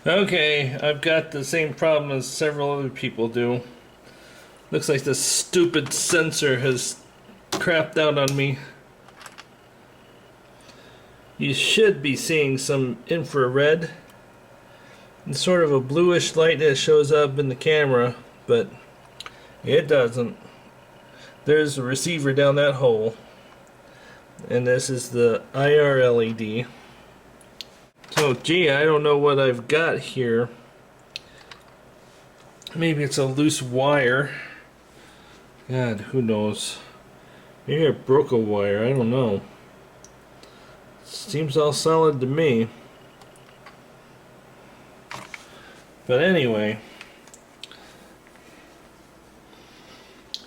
Okay, I've got the same problem as several other people do. Looks like this stupid sensor has crapped out on me. You should be seeing some infrared. It's sort of a bluish light that shows up in the camera, but it doesn't. There's a receiver down that hole. And this is the IR LED. So, gee, I don't know what I've got here. Maybe it's a loose wire. God, who knows? Maybe I broke a wire, I don't know. Seems all solid to me. But anyway,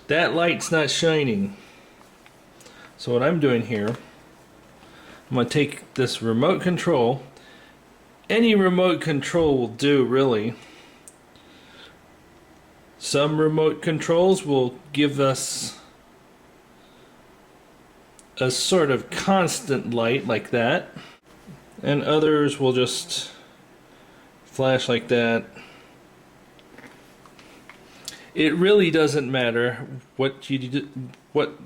that light's not shining. So what I'm doing here, I'm going to take this remote control. Any remote control will do, really. Some remote controls will give us a sort of constant light like that, and others will just flash like that. It really doesn't matter what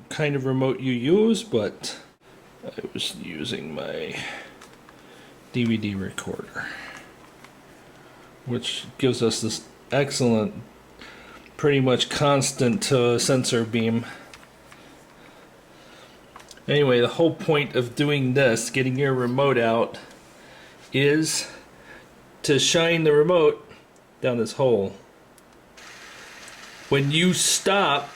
kind of remote you use, but I was using my DVD recorder, which gives us this excellent, pretty much constant sensor beam. Anyway, the whole point of doing this, getting your remote out, is to shine the remote down this hole. When you stop,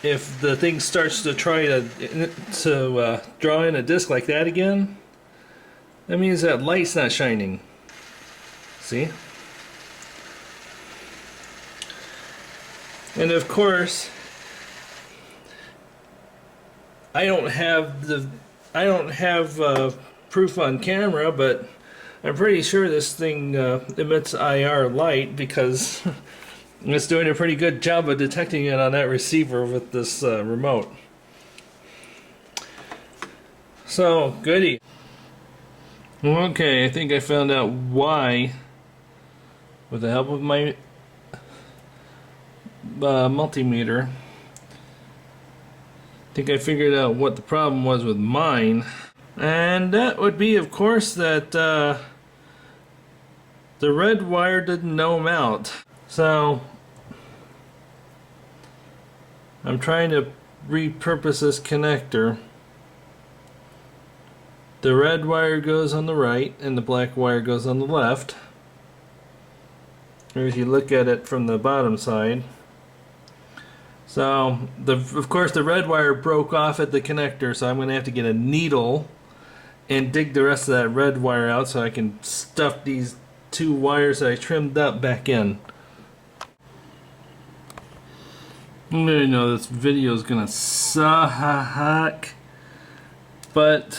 if the thing starts to try to draw in a disc like that again, that means that light's not shining. See? And of course, I don't have proof on camera, but I'm pretty sure this thing emits IR light because it's doing a pretty good job of detecting it on that receiver with this remote. So, goody. Okay, I think I found out why, with the help of my multimeter. I think I figured out what the problem was with mine, and that would be, of course, that the red wire didn't know out. So I'm trying to repurpose this connector. The red wire goes on the right and the black wire goes on the left. Or if you look at it from the bottom side. So, of course the red wire broke off at the connector, so I'm going to have to get a needle and dig the rest of that red wire out so I can stuff these two wires that I trimmed up back in. I know this video is going to suck, but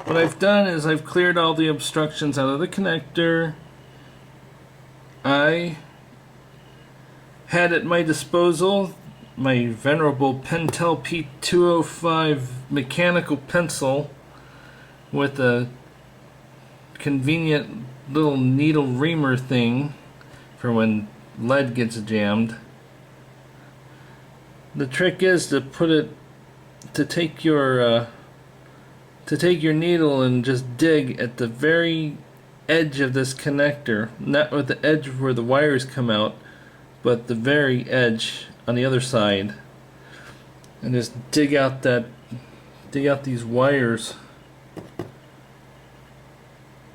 what I've done is I've cleared all the obstructions out of the connector. I had at my disposal my venerable Pentel P205 mechanical pencil with a convenient little needle reamer thing for when lead gets jammed. The trick is to take your needle and just dig at the very edge of this connector, not with the edge where the wires come out, but the very edge on the other side, and just dig out these wires.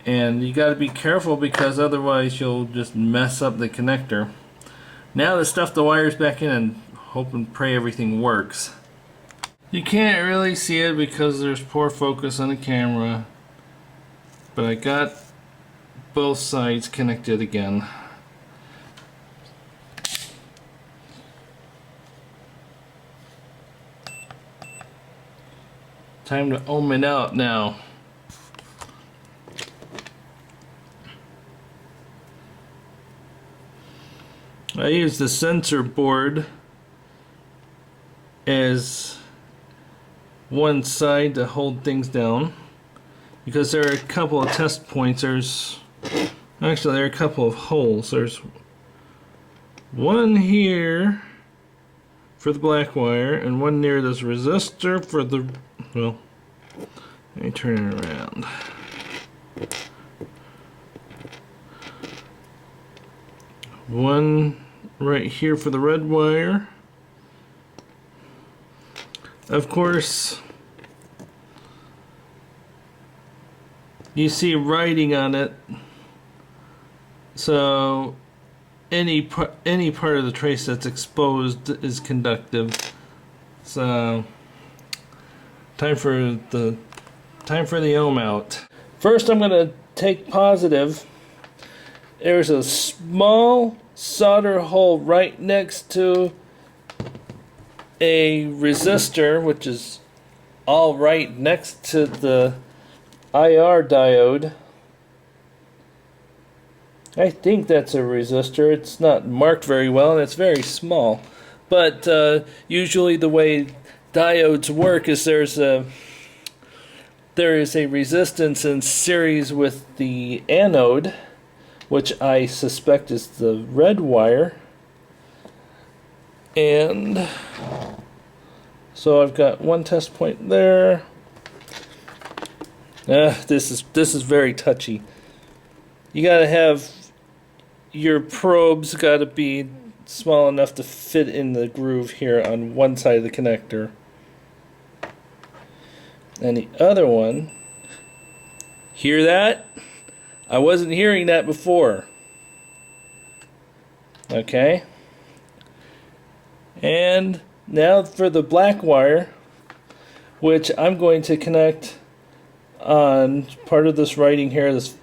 And you got to be careful because otherwise you'll just mess up the connector. Now to stuff the wires back in and hope and pray everything works. You can't really see it because there's poor focus on the camera, but I got both sides connected again. Time to ohm it out now. I use the sensor board as one side to hold things down because there are a couple of test points. There's Actually, there are a couple of holes. There's one here for the black wire, and one near this resistor for the, well, let me turn it around. One right here for the red wire. Of course, you see writing on it, so any part of the trace that's exposed is conductive. So time for the ohm out. First, I'm going to take positive. There's a small solder hole right next to a resistor, which is all right next to the IR diode. I think that's a resistor. It's not marked very well and it's very small. But usually the way diodes work is there is a resistance in series with the anode, which I suspect is the red wire. And so I've got one test point there. This is very touchy. You gotta have your probes gotta be small enough to fit in the groove here on one side of the connector. And the other one, hear that? I wasn't hearing that before. Okay. And now for the black wire, which I'm going to connect on part of this writing here, this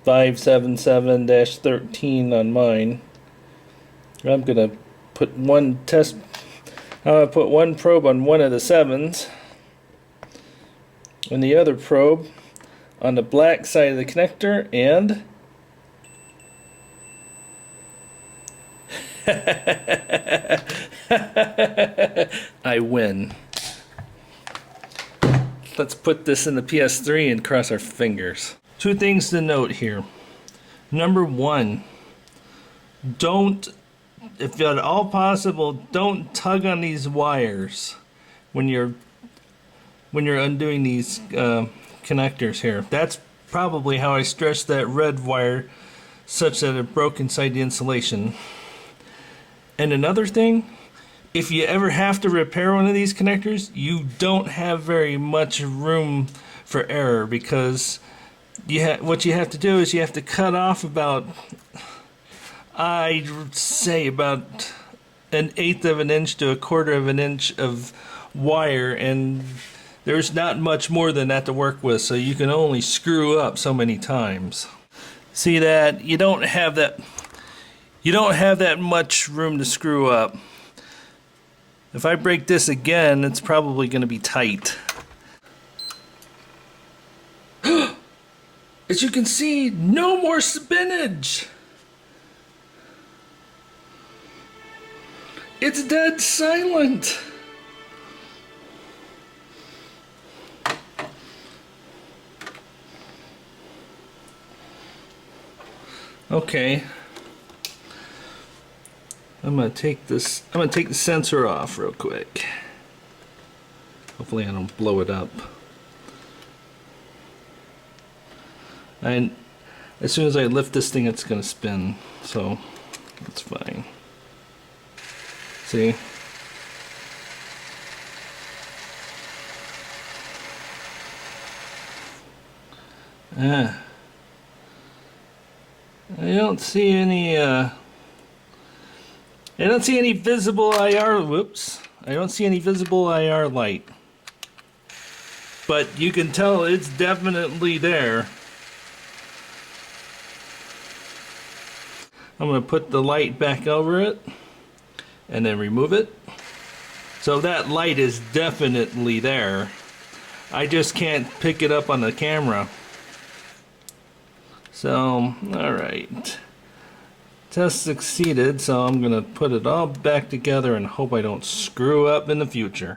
577-13 on mine. I'm going to put one probe on one of the 7s, and the other probe on the black side of the connector, and I win. Let's put this in the PS3 and cross our fingers. Two things to note here. Number one, if at all possible, don't tug on these wires when you're undoing these connectors here. That's probably how I stretched that red wire such that it broke inside the insulation. And another thing, if you ever have to repair one of these connectors, you don't have very much room for error, because what you have to do is you have to cut off about, I'd say about 1/8 of an inch to 1/4 of an inch of wire, and there's not much more than that to work with, so you can only screw up so many times. See that? You don't have that much room to screw up. If I break this again, it's probably going to be tight. As you can see, no more spinach! It's dead silent! Okay. I'm gonna take the sensor off real quick. Hopefully I don't blow it up. And as soon as I lift this thing, it's gonna spin, so that's fine. See? I don't see any visible IR. Whoops. I don't see any visible IR light. But you can tell it's definitely there. I'm going to put the light back over it and then remove it. So that light is definitely there. I just can't pick it up on the camera. So, alright. Test succeeded, so I'm going to put it all back together and hope I don't screw up in the future.